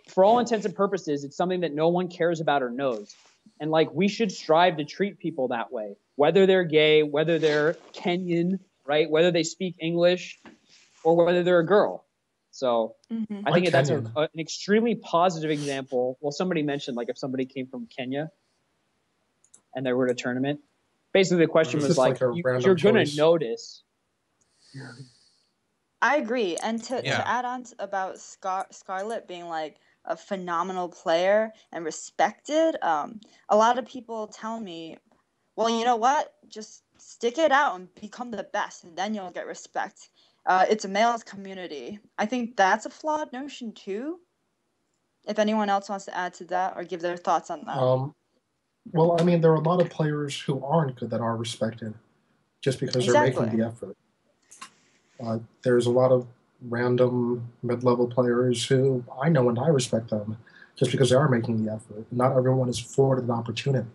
Speaker 1: for all intents and purposes, it's something that no one cares about or knows. And like, we should strive to treat people that way, whether they're gay, whether they're Kenyan, right? Whether they speak English or whether they're a girl. So I think that's an extremely positive example. Well, somebody mentioned, like, if somebody came from Kenya and they were at a tournament, basically the question was like you're going to notice.
Speaker 2: I agree. And to add on about Scarlett being like a phenomenal player and respected, a lot of people tell me, well, you know what? Just stick it out and become the best, and then you'll get respect. It's a male's community. I think that's a flawed notion too. If anyone else wants to add to that or give their thoughts on that.
Speaker 5: Well, I mean, there are a lot of players who aren't good that are respected just because they're making the effort. There's a lot of random mid-level players who I know and I respect them just because they are making the effort. Not everyone is afforded an opportunity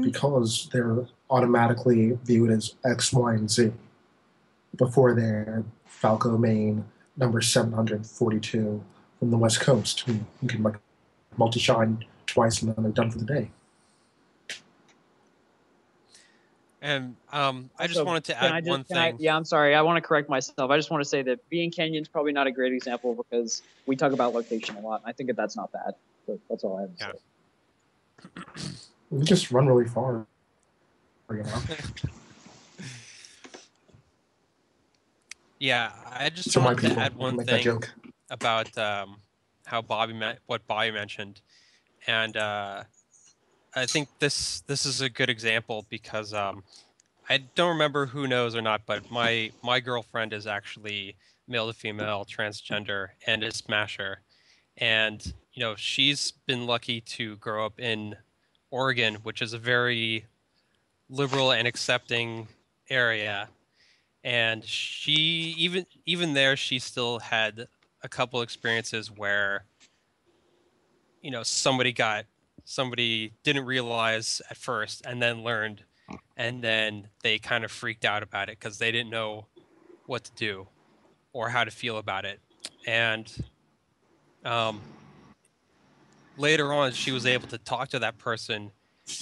Speaker 5: because they're automatically viewed as X, Y, and Z before they're Falco main number 742 from the West Coast who can like multi-shine twice and then they're done for the day.
Speaker 4: And I just wanted to add one thing.
Speaker 1: I'm sorry. I want to correct myself. I just want to say that being Kenyan is probably not a great example because we talk about location a lot. I think that that's not bad. But that's all I have to say.
Speaker 5: We just run really far. You know?
Speaker 4: Yeah, I just wanted to add one thing about how what Bobby mentioned, and I think this is a good example because I don't remember who knows or not, but my girlfriend is actually male to female, transgender, and a smasher, and you know she's been lucky to grow up in Oregon, which is a very liberal and accepting area. And she even there she still had a couple experiences where you know somebody didn't realize at first and then learned, and then they kind of freaked out about it because they didn't know what to do or how to feel about it. And later on she was able to talk to that person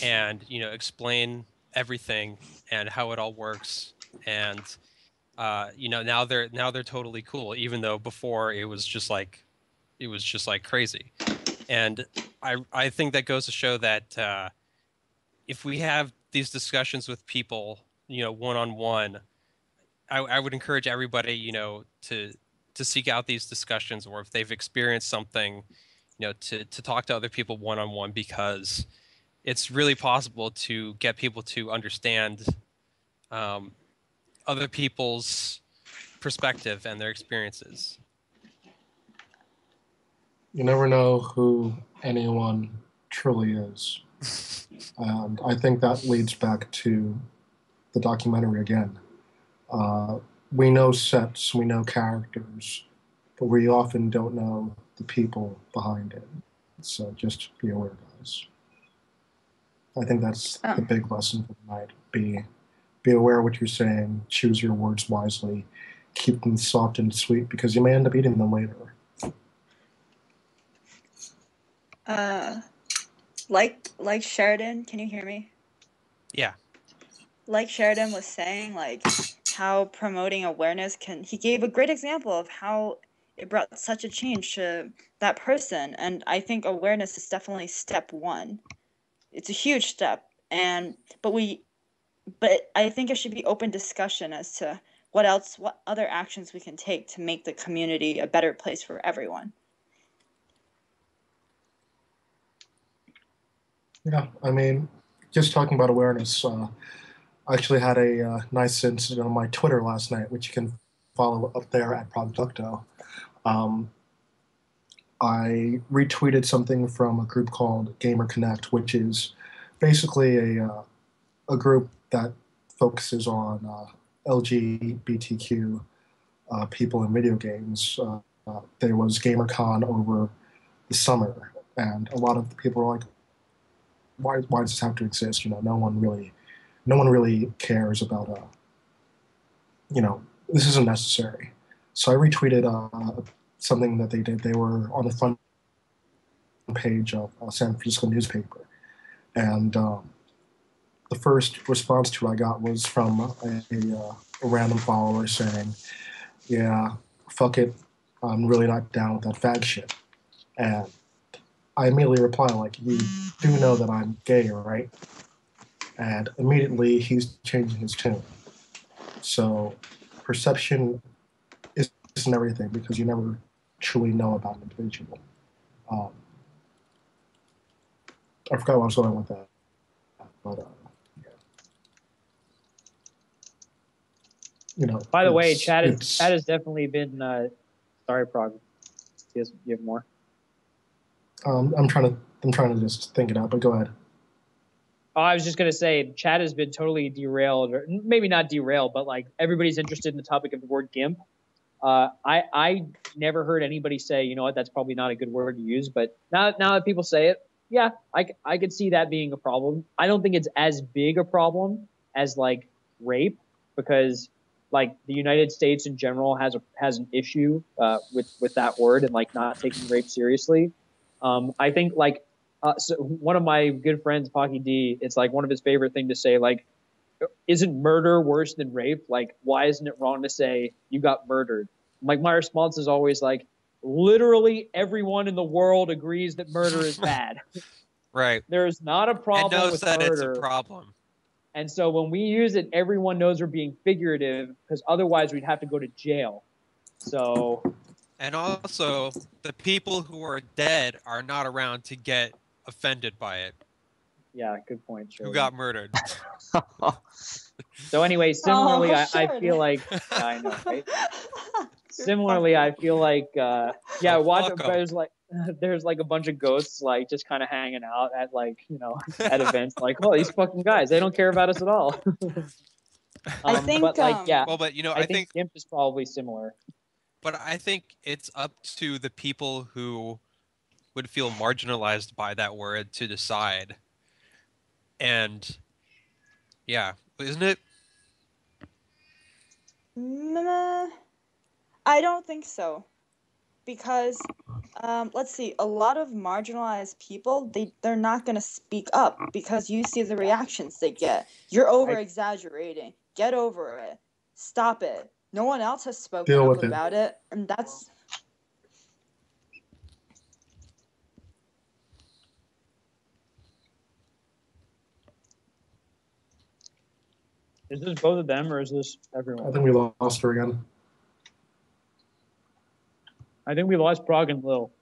Speaker 4: and you know explain everything and how it all works, and you know now they're totally cool, even though before it was just like crazy. And I think that goes to show that if we have these discussions with people, you know, one-on-one, I would encourage everybody, you know, to seek out these discussions, or if they've experienced something, you know, to talk to other people one-on-one, because it's really possible to get people to understand other people's perspective and their experiences.
Speaker 5: You never know who anyone truly is. And I think that leads back to the documentary again. We know sets, we know characters, but we often don't know the people behind it. So just be aware, guys. I think that's the big lesson for tonight. Be aware of what you're saying, choose your words wisely, keep them soft and sweet, because you may end up eating them later.
Speaker 2: Like Sheridan, can you hear me?
Speaker 4: Yeah.
Speaker 2: Like Sheridan was saying, like how promoting awareness he gave a great example of how it brought such a change to that person. And I think awareness is definitely step one. It's a huge step. But I think it should be open discussion as to what other actions we can take to make the community a better place for everyone.
Speaker 5: Yeah, I mean, just talking about awareness. I actually had a nice incident on my Twitter last night, which you can follow up there at Producto. Um, I retweeted something from a group called Gamer Connect, which is basically a group that focuses on LGBTQ people in video games. There was GamerCon over the summer, and a lot of the people were like, "Why does this have to exist?" No one really cares about this isn't necessary. So I retweeted something that they did. They were on the front page of a San Francisco newspaper, and the first response to it I got was from a random follower saying, "Yeah, fuck it, I'm really not down with that fag shit." And I immediately reply like, "You do know that I'm gay, right?" And immediately he's changing his tune. So perception isn't everything because you never truly know about an individual. Um, I forgot where I was going with that, but yeah.
Speaker 1: By the way, Chad has definitely been. Sorry, Prague. You have more.
Speaker 5: I'm trying to just think it out, but go ahead.
Speaker 1: Oh, I was just gonna say, Chad has been totally derailed, or maybe not derailed, but like everybody's interested in the topic of the word GIMP. I never heard anybody say, you know what, that's probably not a good word to use. But now that people say it, yeah, I could see that being a problem. I don't think it's as big a problem as like rape, because like the United States in general has an issue with that word and like not taking rape seriously. I think like so one of my good friends, Pocky D, it's like one of his favorite thing to say, like, isn't murder worse than rape? Like, why isn't it wrong to say you got murdered? Like, my response is always like, literally everyone in the world agrees that murder is bad.
Speaker 4: Right.
Speaker 1: There's not a problem
Speaker 4: knows
Speaker 1: with
Speaker 4: that
Speaker 1: murder.
Speaker 4: It's a problem.
Speaker 1: And so when we use it, everyone knows we're being figurative, because otherwise we'd have to go to jail. So.
Speaker 4: And also, the people who are dead are not around to get offended by it.
Speaker 1: Yeah, good point.
Speaker 4: Who got murdered.
Speaker 1: So anyway, similarly, I feel like, yeah, I know, right? Similarly, I feel like, yeah, watch. There's like a bunch of ghosts like just kind of hanging out at like at events. Like, oh, these fucking guys, they don't care about us at all.
Speaker 2: I think,
Speaker 1: but like, yeah,
Speaker 4: well, but
Speaker 1: I think GIMP is probably similar.
Speaker 4: But I think it's up to the people who would feel marginalized by that word to decide. And yeah, isn't it?
Speaker 2: I don't think so, because let's see, a lot of marginalized people, they're not going to speak up because you see the reactions they get. You're over exaggerating. Get over it. Stop it. No one else has spoken up about it, and that's.
Speaker 1: Is this both of them, or is this everyone?
Speaker 5: I think we lost her again.
Speaker 1: I think we lost Prague and Lil.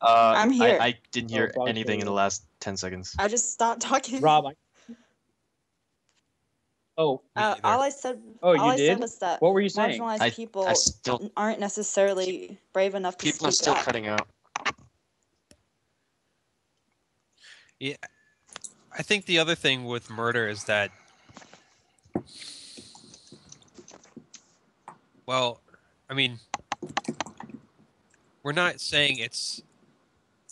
Speaker 2: I'm here.
Speaker 3: I didn't hear anything in the last 10 seconds.
Speaker 2: I just stopped talking.
Speaker 1: Rob,
Speaker 2: all I said.
Speaker 1: Oh,
Speaker 2: all
Speaker 1: you
Speaker 2: I
Speaker 1: did?
Speaker 2: said was that
Speaker 1: what were you saying?
Speaker 2: Marginalized people aren't necessarily brave enough to speak up.
Speaker 3: People are still cutting out.
Speaker 4: Yeah, I think the other thing with murder is that, well, I mean, we're not saying it's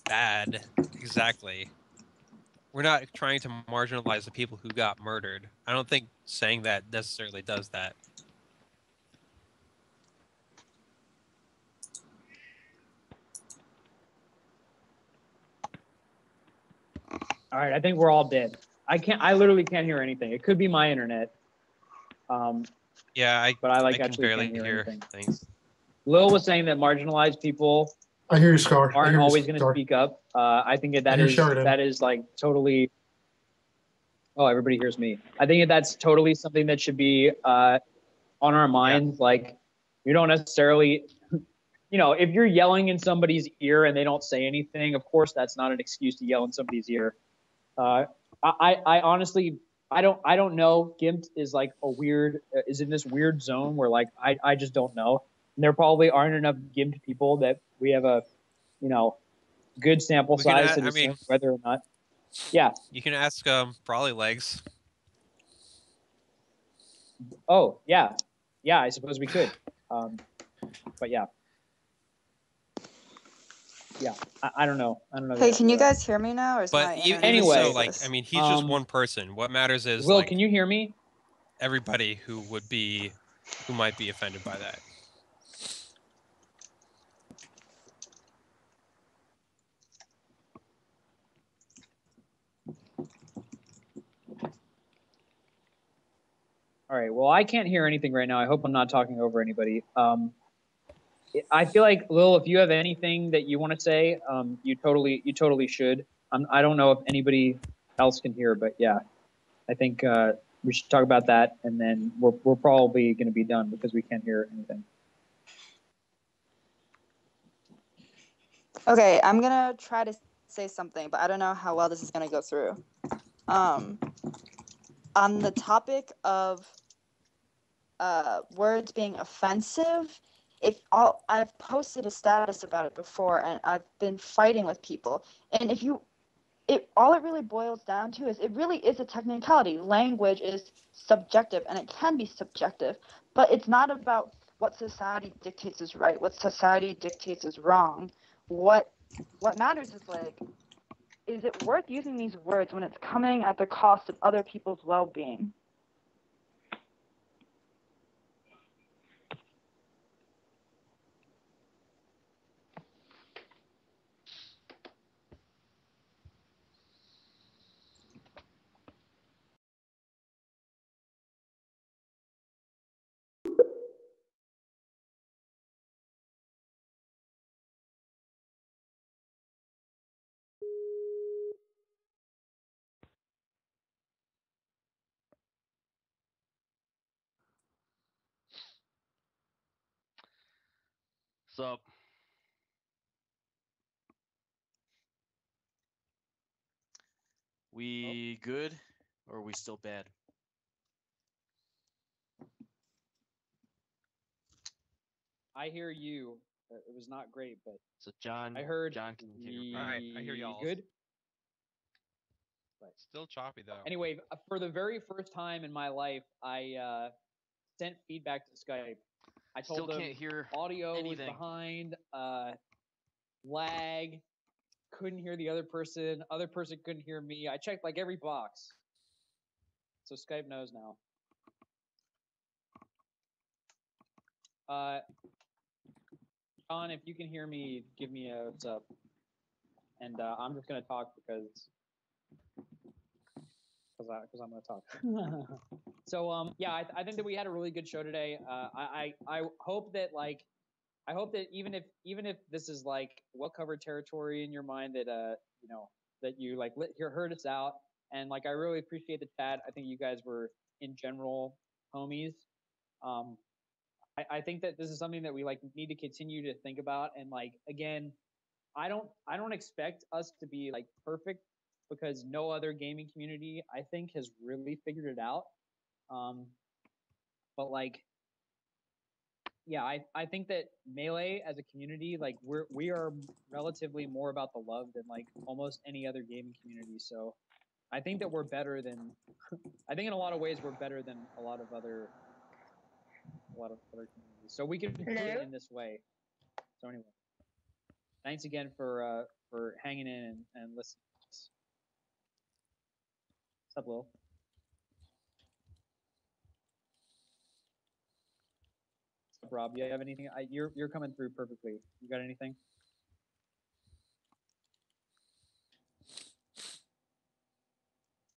Speaker 4: bad exactly. We're not trying to marginalize the people who got murdered. I don't think saying that necessarily does that.
Speaker 1: All right, I think we're all dead. I literally can't hear anything. It could be my internet.
Speaker 4: Yeah,
Speaker 1: but I
Speaker 4: can
Speaker 1: actually
Speaker 4: barely
Speaker 1: can't
Speaker 4: hear
Speaker 1: anything.
Speaker 4: Things.
Speaker 1: Lil was saying that marginalized people
Speaker 5: I hear you, Scar.
Speaker 1: aren't always going to speak up. I think that is like totally. Oh, everybody hears me. I think that's totally something that should be on our minds. Yeah. Like, you don't necessarily. if you're yelling in somebody's ear and they don't say anything, of course that's not an excuse to yell in somebody's ear. I honestly, I don't know. GIMP is like is in this weird zone where like I just don't know. And there probably aren't enough GIMP people that we have a good sample size to discern whether or not. Yeah.
Speaker 4: You can ask Brawly Legs.
Speaker 1: Oh yeah, I suppose we could. But yeah. I don't know.
Speaker 2: Hey, can you guys hear me now? Or is
Speaker 4: but
Speaker 1: anyway,
Speaker 4: so, like, I mean, he's just one person. What matters is
Speaker 1: Will, can you hear me?
Speaker 4: Everybody who might be offended by that.
Speaker 1: All right. Well, I can't hear anything right now. I hope I'm not talking over anybody. I feel like, Lil, if you have anything that you want to say, you totally should. I don't know if anybody else can hear, but yeah, I think we should talk about that, and then we're probably going to be done because we can't hear anything.
Speaker 2: Okay, I'm gonna try to say something, but I don't know how well this is gonna go through. On the topic of words being offensive, I've posted a status about it before, and I've been fighting with people. And all it really boils down to is it really is a technicality. Language is subjective, and it can be subjective, but it's not about what society dictates is right, what society dictates is wrong. What matters is like, is it worth using these words when it's coming at the cost of other people's well-being?
Speaker 3: So, we good or are we still bad?
Speaker 1: I hear you. It was not great, but
Speaker 3: so John,
Speaker 1: I heard
Speaker 3: John can hear.
Speaker 4: All right, I hear y'all.
Speaker 1: Good.
Speaker 4: But still choppy though.
Speaker 1: Anyway, for the very first time in my life, I sent feedback to Skype. I told
Speaker 3: Still
Speaker 1: them
Speaker 3: can't hear
Speaker 1: audio
Speaker 3: anything.
Speaker 1: was behind, lag, couldn't hear the other person couldn't hear me. I checked like every box. So Skype knows now. John, if you can hear me, give me a what's up. And I'm just gonna talk because I'm gonna talk. So yeah, I think that we had a really good show today. I hope that even if this is like well covered territory in your mind, that that you like heard us out, and like I really appreciate the chat. I think you guys were in general homies. I think that this is something that we like need to continue to think about, and like again, I don't expect us to be like perfect, because no other gaming community I think has really figured it out. But like, yeah, I think that Melee as a community, like we are relatively more about the love than like almost any other gaming community. So I think that we're better than I think in a lot of ways we're better than a lot of other communities. So we can do it in this way. So anyway, thanks again for hanging in and listening. What's up, Will? What's up, Rob? You have anything? You're coming through perfectly. You got anything?